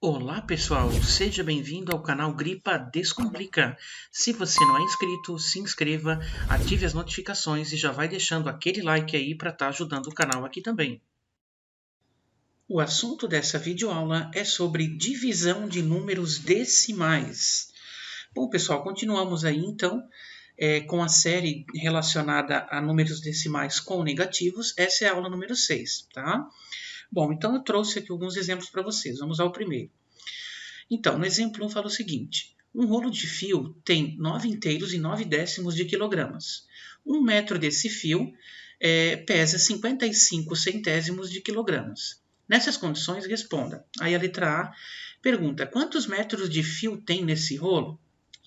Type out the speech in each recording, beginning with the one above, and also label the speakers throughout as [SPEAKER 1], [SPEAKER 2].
[SPEAKER 1] Olá pessoal, seja bem-vindo ao canal Gripa Descomplica. Se você não é inscrito, se inscreva, ative as notificações e já vai deixando aquele like aí para estar ajudando o canal aqui também. O assunto dessa videoaula é sobre divisão de números decimais. Bom pessoal, continuamos aí então com a série relacionada a números decimais com negativos. Essa é a aula número 6, tá? Bom, então eu trouxe aqui alguns exemplos para vocês. Vamos ao primeiro. Então, no exemplo 1 fala o seguinte: um rolo de fio tem 9 inteiros e 9 décimos de quilogramas. 1 metro desse fio pesa 55 centésimos de quilogramas. Nessas condições, responda. Aí a letra A pergunta: quantos metros de fio tem nesse rolo?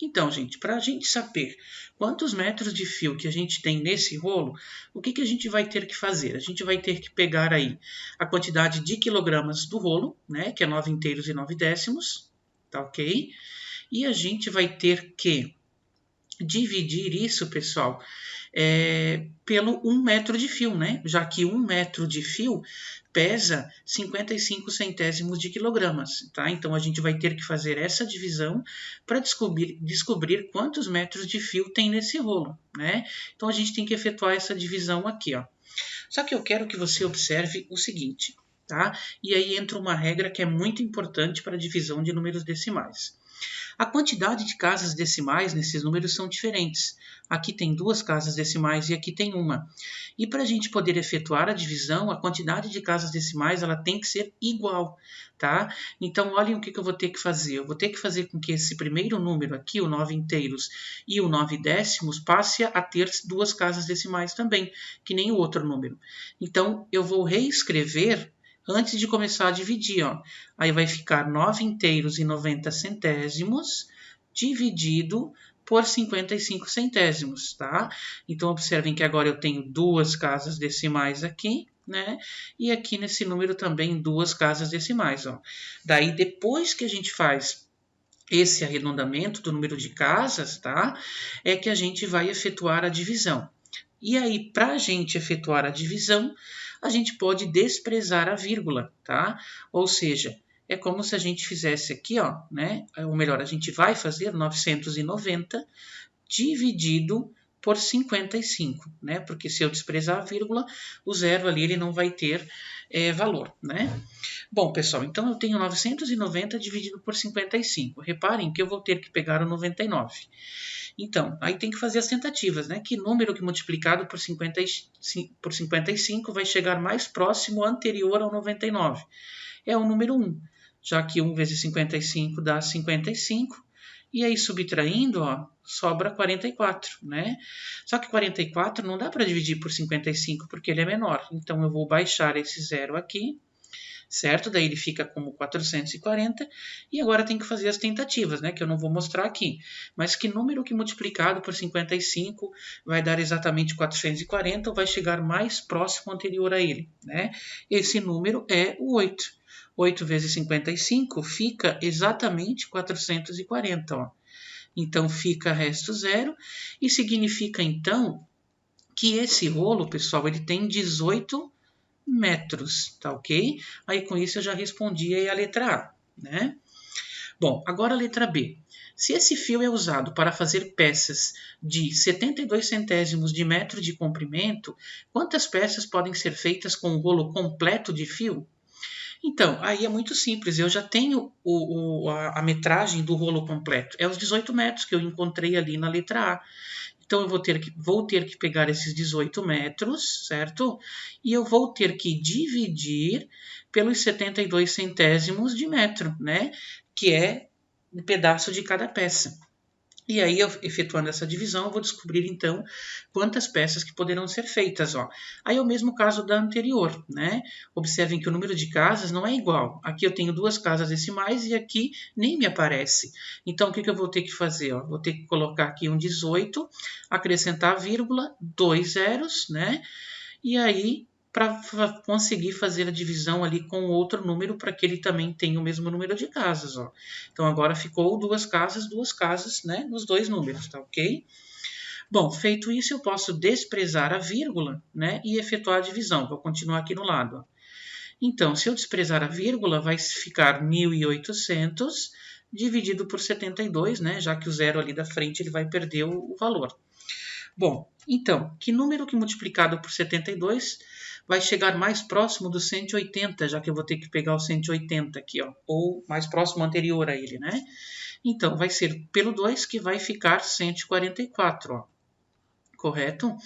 [SPEAKER 1] Então, gente, para a gente saber quantos metros de fio que a gente tem nesse rolo, o que a gente vai ter que fazer? A gente vai ter que pegar aí a quantidade de quilogramas do rolo, né, que é 9 inteiros e 9 décimos, tá ok? E a gente vai ter que dividir isso, pessoal, pelo 1 metro de fio, né? Já que 1 metro de fio pesa 55 centésimos de quilogramas, tá? Então, a gente vai ter que fazer essa divisão para descobrir quantos metros de fio tem nesse rolo, né? Então, a gente tem que efetuar essa divisão aqui, ó. Só que eu quero que você observe o seguinte, tá? E aí entra uma regra que é muito importante para a divisão de números decimais. A quantidade de casas decimais nesses números são diferentes. Aqui tem 2 casas decimais e aqui tem uma. E para a gente poder efetuar a divisão, a quantidade de casas decimais ela tem que ser igual, tá? Então, olhem o que eu vou ter que fazer. Eu vou ter que fazer com que esse primeiro número aqui, o 9 inteiros e o 9 décimos, passe a ter 2 casas decimais também, que nem o outro número. Então, eu vou reescrever antes de começar a dividir, ó. Aí vai ficar 9 inteiros e 90 centésimos dividido por 55 centésimos, tá? Então, observem que agora eu tenho 2 casas decimais aqui, né? E aqui nesse número também 2 casas decimais, ó. Daí, depois que a gente faz esse arredondamento do número de casas, tá? É que a gente vai efetuar a divisão. E aí, para a gente efetuar a divisão, a gente pode desprezar a vírgula, tá? Ou seja, é como se a gente fizesse aqui, ó, né? Ou melhor, a gente vai fazer 990 dividido por 55, né? Porque se eu desprezar a vírgula, o zero ali ele não vai ter valor, né? Bom, pessoal, então eu tenho 990 dividido por 55. Reparem que eu vou ter que pegar o 99. Então, aí tem que fazer as tentativas, né? Que número que multiplicado por 55 vai chegar mais próximo anterior ao 99? É o número 1, já que 1 vezes 55 dá 55, e aí subtraindo, ó, sobra 44, né? Só que 44 não dá para dividir por 55 porque ele é menor, então eu vou baixar esse zero aqui, certo? Daí ele fica como 440 e agora tem que fazer as tentativas, né? Que eu não vou mostrar aqui. Mas que número que multiplicado por 55 vai dar exatamente 440 ou vai chegar mais próximo anterior a ele, né? Esse número é o 8. 8 vezes 55 fica exatamente 440, ó. Então fica resto zero e significa então que esse rolo, pessoal, ele tem 18 metros, tá ok? Aí com isso eu já respondi aí a letra A, né? Bom, agora a letra B. Se esse fio é usado para fazer peças de 72 centésimos de metro de comprimento, quantas peças podem ser feitas com um rolo completo de fio? Então, aí é muito simples, eu já tenho a metragem do rolo completo, é os 18 metros que eu encontrei ali na letra A. Então, eu vou ter que pegar esses 18 metros, certo? E eu vou ter que dividir pelos 72 centésimos de metro, né? Que é um pedaço de cada peça. E aí, eu, efetuando essa divisão, eu vou descobrir, então, quantas peças que poderão ser feitas, ó. Aí é o mesmo caso da anterior, né? Observem que o número de casas não é igual. Aqui eu tenho 2 casas decimais e aqui nem me aparece. Então, o que eu vou ter que fazer, ó? Vou ter que colocar aqui um 18, acrescentar a vírgula, 2 zeros, né? E aí, para conseguir fazer a divisão ali com outro número, para que ele também tenha o mesmo número de casas, ó. Então, agora ficou 2 casas, né, nos 2 números, tá ok? Bom, feito isso, eu posso desprezar a vírgula, né, e efetuar a divisão. Vou continuar aqui no lado, ó. Então, se eu desprezar a vírgula, vai ficar 1.800 dividido por 72, né? Já que o zero ali da frente ele vai perder o valor. Bom, então, que número que multiplicado por 72 vai chegar mais próximo do 180, já que eu vou ter que pegar o 180 aqui, ó, ou mais próximo anterior a ele, né? Então, vai ser pelo 2 que vai ficar 144, ó. Correto?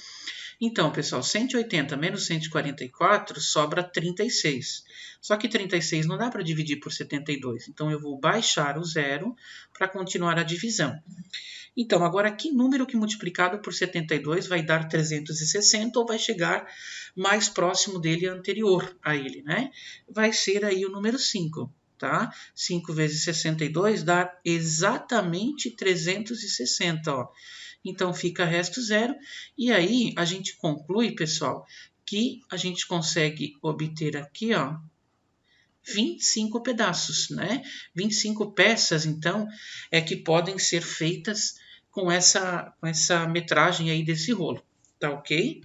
[SPEAKER 1] Então, pessoal, 180 menos 144 sobra 36. Só que 36 não dá para dividir por 72. Então, eu vou baixar o zero para continuar a divisão. Então, agora, que número que multiplicado por 72 vai dar 360 ou vai chegar mais próximo dele anterior a ele, né? Vai ser aí o número 5, tá? 5 vezes 62 dá exatamente 360, ó. Então, fica resto zero. E aí, a gente conclui, pessoal, que a gente consegue obter aqui, ó, 25 pedaços, né? 25 peças, então, é que podem ser feitas com essa metragem aí desse rolo, tá ok?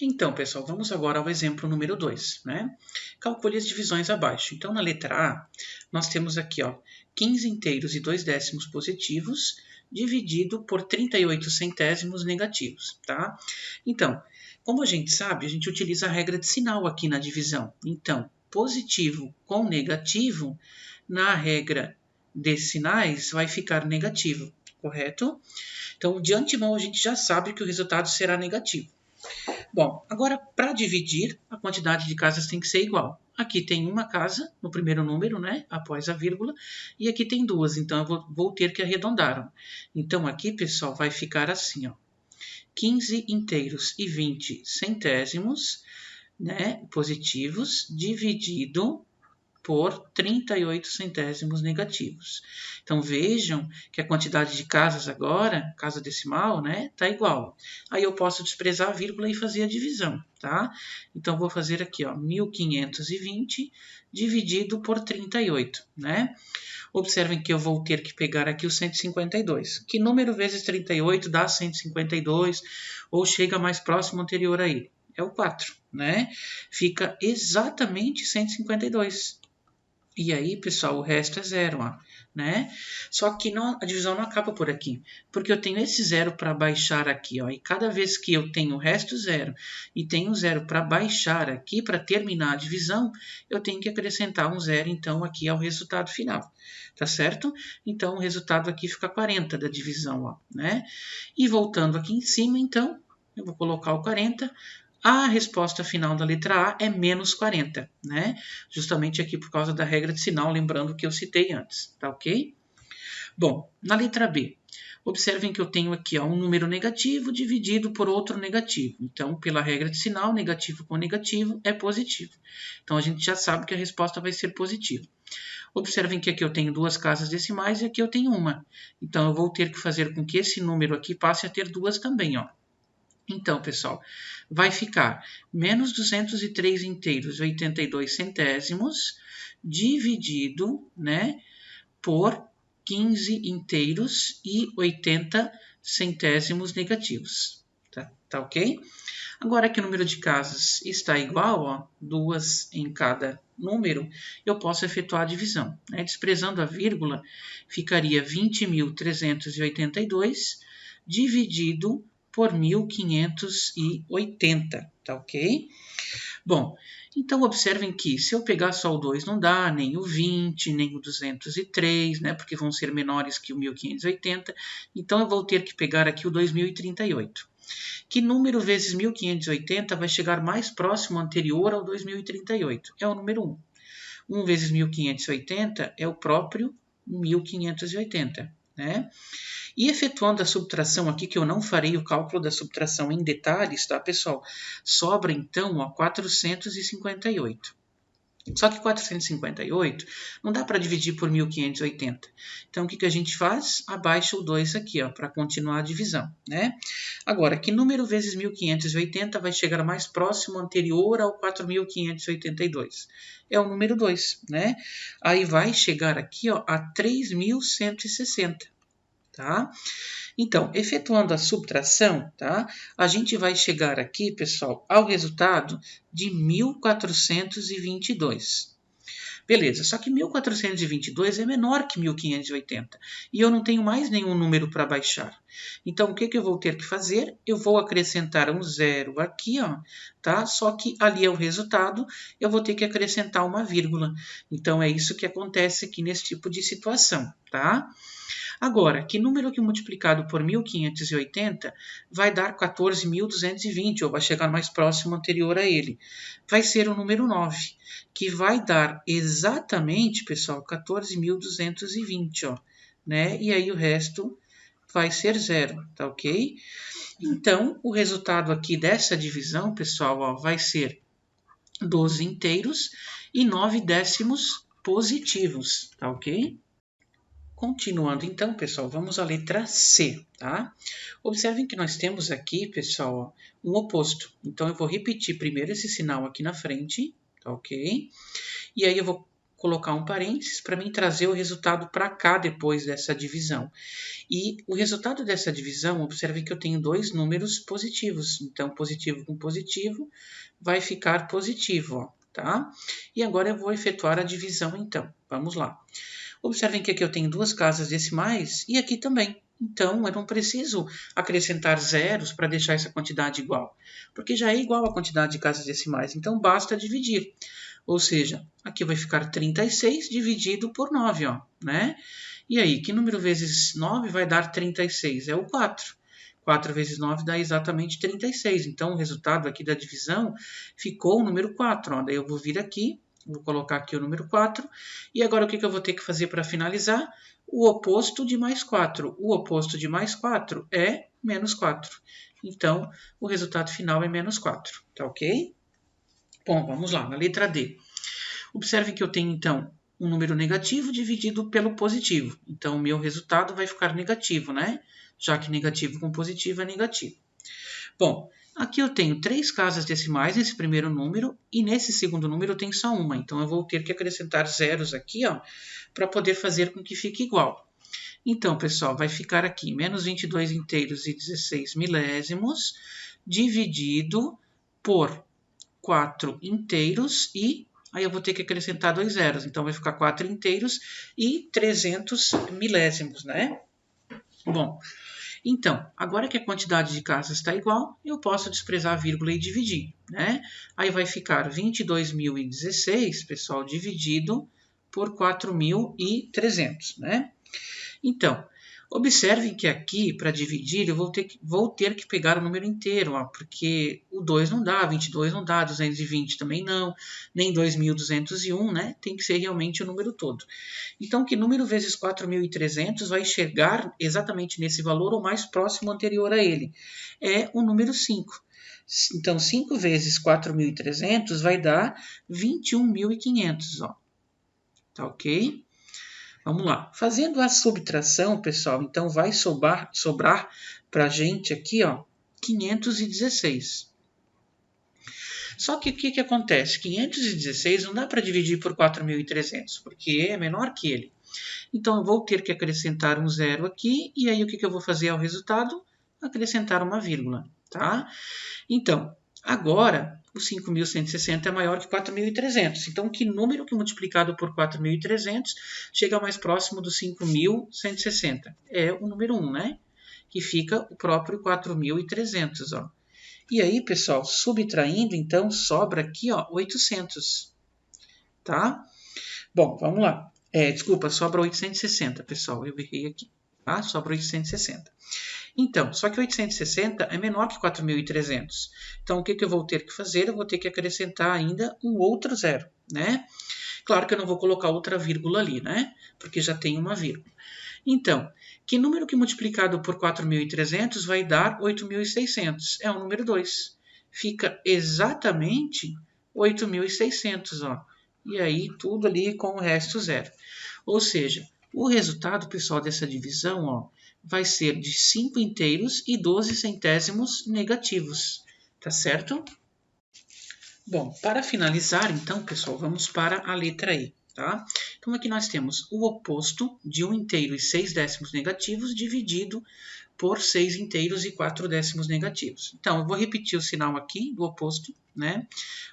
[SPEAKER 1] Então, pessoal, vamos agora ao exemplo número 2, né? Calcule as divisões abaixo. Então, na letra A, nós temos aqui, ó, 15 inteiros e 2 décimos positivos dividido por 38 centésimos negativos, tá? Então, como a gente sabe, a gente utiliza a regra de sinal aqui na divisão. Então, positivo com negativo, na regra de sinais, vai ficar negativo, correto? Então, de antemão, a gente já sabe que o resultado será negativo. Bom, agora para dividir, a quantidade de casas tem que ser igual. Aqui tem uma casa no primeiro número, né, após a vírgula, e aqui tem duas, então eu vou ter que arredondar. Então aqui, pessoal, vai ficar assim, ó, 15 inteiros e 20 centésimos, né, positivos, dividido por 38 centésimos negativos. Então vejam que a quantidade de casas agora, casa decimal, né, tá igual. Aí eu posso desprezar a vírgula e fazer a divisão, tá? Então vou fazer aqui, ó, 1520 dividido por 38, né? Observem que eu vou ter que pegar aqui o 152. Que número vezes 38 dá 152 ou chega mais próximo anterior a ele? É o 4, né? Fica exatamente 152. E aí, pessoal, o resto é zero, ó, né? Só que não, a divisão não acaba por aqui, porque eu tenho esse zero para baixar aqui, ó, e cada vez que eu tenho o resto zero e tenho zero para baixar aqui, para terminar a divisão, eu tenho que acrescentar um zero, então, aqui ao resultado final, tá certo? Então, o resultado aqui fica 40 da divisão, ó, né? E voltando aqui em cima, então, eu vou colocar o 40, a resposta final da letra A é menos 40, né? Justamente aqui por causa da regra de sinal, lembrando que eu citei antes, tá ok? Bom, na letra B, observem que eu tenho aqui ó, um número negativo dividido por outro negativo. Então, pela regra de sinal, negativo com negativo é positivo. Então, a gente já sabe que a resposta vai ser positiva. Observem que aqui eu tenho duas casas decimais e aqui eu tenho uma. Então, eu vou ter que fazer com que esse número aqui passe a ter duas também, ó. Então, pessoal, vai ficar menos 203 inteiros e 82 centésimos dividido, né, por 15 inteiros e 80 centésimos negativos. Tá ok? Agora que o número de casas está igual, ó, duas em cada número, eu posso efetuar a divisão, né? Desprezando a vírgula, ficaria 20.382 dividido por 1580, tá ok? Bom, então observem que se eu pegar só o 2 não dá, nem o 20, nem o 203, né? Porque vão ser menores que o 1580. Então eu vou ter que pegar aqui o 2038. Que número vezes 1580 vai chegar mais próximo anterior ao 2038? É o número 1. 1 vezes 1580 é o próprio 1580, né? E efetuando a subtração aqui, que eu não farei o cálculo da subtração em detalhes, tá, pessoal? Sobra, então, ó, 458. Só que 458 não dá para dividir por 1580. Então, o que a gente faz? Abaixa o 2 aqui, ó, para continuar a divisão, né? Agora, que número vezes 1580 vai chegar mais próximo anterior ao 4582? É o número 2, né? Aí vai chegar aqui, ó, a 3160. tá? Então, efetuando a subtração, tá? A gente vai chegar aqui, pessoal, ao resultado de 1.422. Beleza, só que 1.422 é menor que 1.580 e eu não tenho mais nenhum número para baixar. Então, o que eu vou ter que fazer? Eu vou acrescentar um zero aqui, ó, tá? Só que ali é o resultado, eu vou ter que acrescentar uma vírgula. Então, é isso que acontece aqui nesse tipo de situação, tá? Agora, que número que multiplicado por 1.580 vai dar 14.220, ou vai chegar mais próximo anterior a ele? Vai ser o número 9, que vai dar exatamente, pessoal, 14.220, ó, né? E aí o resto vai ser zero, tá ok? Então, o resultado aqui dessa divisão, pessoal, ó, vai ser 12 inteiros e 9 décimos positivos, tá ok? Continuando então, pessoal, vamos à letra C, tá? Observem que nós temos aqui, pessoal, um oposto. Então, eu vou repetir primeiro esse sinal aqui na frente, tá ok? E aí eu vou colocar um parênteses para mim trazer o resultado para cá depois dessa divisão. E o resultado dessa divisão, observem que eu tenho dois números positivos. Então, positivo com positivo vai ficar positivo, ó, tá? E agora eu vou efetuar a divisão, então. Vamos lá. Observem que aqui eu tenho duas casas decimais e aqui também. Então, eu não preciso acrescentar zeros para deixar essa quantidade igual, porque já é igual a quantidade de casas decimais, então basta dividir. Ou seja, aqui vai ficar 36 dividido por 9, ó, né? E aí, que número vezes 9 vai dar 36? É o 4. 4 vezes 9 dá exatamente 36. Então, o resultado aqui da divisão ficou o número 4. Ó. Daí eu vou vir aqui, vou colocar aqui o número 4. E agora o que eu vou ter que fazer para finalizar? O oposto de mais 4. O oposto de mais 4 é menos 4. Então, o resultado final é menos 4. Tá ok? Bom, vamos lá, na letra D. Observe que eu tenho, então, um número negativo dividido pelo positivo. Então, o meu resultado vai ficar negativo, né? Já que negativo com positivo é negativo. Bom, aqui eu tenho 3 casas decimais nesse primeiro número e nesse segundo número eu tenho só uma. Então, eu vou ter que acrescentar zeros aqui, ó, para poder fazer com que fique igual. Então, pessoal, vai ficar aqui menos 22 inteiros e 16 milésimos dividido por 4 inteiros e aí eu vou ter que acrescentar 2 zeros. Então, vai ficar 4 inteiros e 300 milésimos, né? Bom, então, agora que a quantidade de casas está igual, eu posso desprezar a vírgula e dividir, né? Aí vai ficar 22.016, pessoal, dividido por 4.300, né? Então, observem que aqui, para dividir, eu vou ter que pegar o número inteiro, ó, porque o 2 não dá, 22 não dá, 220 também não, nem 2.201, né? Tem que ser realmente o número todo. Então, que número vezes 4.300 vai chegar exatamente nesse valor ou mais próximo anterior a ele? É o número 5. Então, 5 vezes 4.300 vai dar 21.500, ó. Tá ok? Vamos lá. Fazendo a subtração, pessoal, então vai sobrar para a gente aqui, ó, 516. Só que o que acontece? 516 não dá para dividir por 4.300, porque é menor que ele. Então, eu vou ter que acrescentar um zero aqui, e aí o que eu vou fazer ao resultado? Acrescentar uma vírgula, tá? Então, agora, o 5.160 é maior que 4.300. Então, que número que multiplicado por 4.300 chega mais próximo do 5.160? É o número 1, né? Que fica o próprio 4.300, ó. E aí, pessoal, subtraindo, então, sobra aqui, ó, 800, tá? Bom, vamos lá. Desculpa, sobra 860, pessoal, eu errei aqui, tá? Sobra 860. Então, só que 860 é menor que 4.300. Então, o que eu vou ter que fazer? Eu vou ter que acrescentar ainda um outro zero, né? Claro que eu não vou colocar outra vírgula ali, né? Porque já tem uma vírgula. Então, que número que multiplicado por 4.300 vai dar 8.600? É o número 2. Fica exatamente 8.600, ó. E aí, tudo ali com o resto zero. Ou seja, o resultado, pessoal, dessa divisão, ó, vai ser de 5 inteiros e 12 centésimos negativos, tá certo? Bom, para finalizar, então, pessoal, vamos para a letra E, tá? Então aqui nós temos o oposto de 1 inteiro e 6 décimos negativos dividido por 6 inteiros e 4 décimos negativos. Então, eu vou repetir o sinal aqui do oposto, né?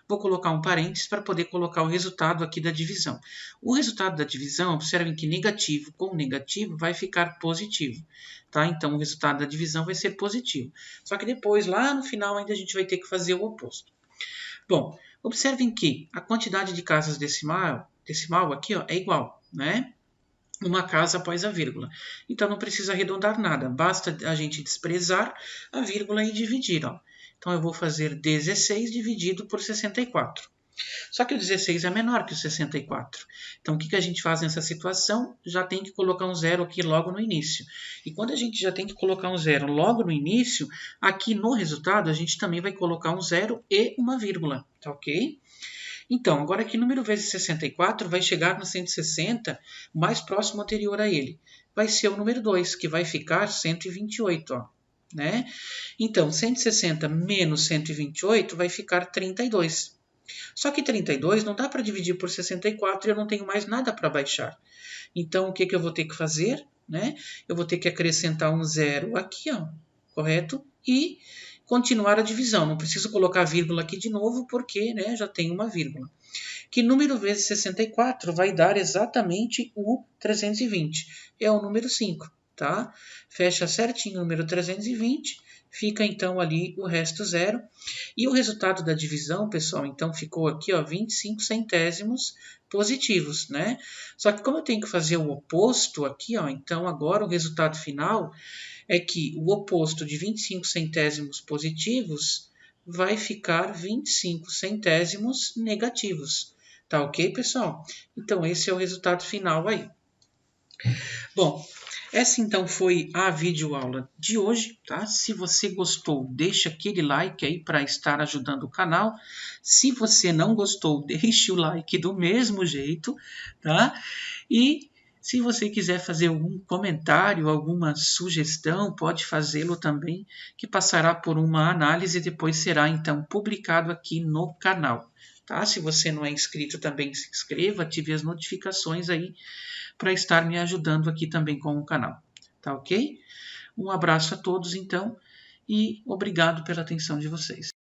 [SPEAKER 1] Vou colocar um parênteses para poder colocar o resultado aqui da divisão. O resultado da divisão, observem que negativo com negativo vai ficar positivo, tá? Então, o resultado da divisão vai ser positivo. Só que depois, lá no final, ainda a gente vai ter que fazer o oposto. Bom, observem que a quantidade de casas decimal aqui ó, é igual, né? Uma casa após a vírgula. Então, não precisa arredondar nada, basta a gente desprezar a vírgula e dividir. Ó. Então, eu vou fazer 16 dividido por 64. Só que o 16 é menor que o 64. Então, o que a gente faz nessa situação? Já tem que colocar um zero aqui logo no início. E quando a gente já tem que colocar um zero logo no início, aqui no resultado, a gente também vai colocar um zero e uma vírgula, tá ok? Então, agora aqui número vezes 64 vai chegar no 160, o mais próximo anterior a ele. Vai ser o número 2, que vai ficar 128, ó, né? Então, 160 menos 128 vai ficar 32. Só que 32 não dá para dividir por 64 e eu não tenho mais nada para baixar. Então, o que eu vou ter que fazer? Né? Eu vou ter que acrescentar um zero aqui, ó, correto? E continuar a divisão. Não preciso colocar vírgula aqui de novo, porque né, já tem uma vírgula. Que número vezes 64 vai dar exatamente o 320. É o número 5, tá? Fecha certinho o número 320, fica então ali o resto zero. E o resultado da divisão, pessoal, então ficou aqui, ó, 25 centésimos positivos, né? Só que como eu tenho que fazer o oposto aqui, ó, então agora o resultado final é que o oposto de 25 centésimos positivos vai ficar 25 centésimos negativos. Tá ok, pessoal? Então, esse é o resultado final aí. Bom, essa então foi a videoaula de hoje, tá? Se você gostou, deixa aquele like aí para estar ajudando o canal. Se você não gostou, deixe o like do mesmo jeito, tá? E se você quiser fazer algum comentário, alguma sugestão, pode fazê-lo também, que passará por uma análise e depois será então publicado aqui no canal. Tá? Se você não é inscrito, também se inscreva, ative as notificações aí para estar me ajudando aqui também com o canal. Tá ok? Um abraço a todos então e obrigado pela atenção de vocês.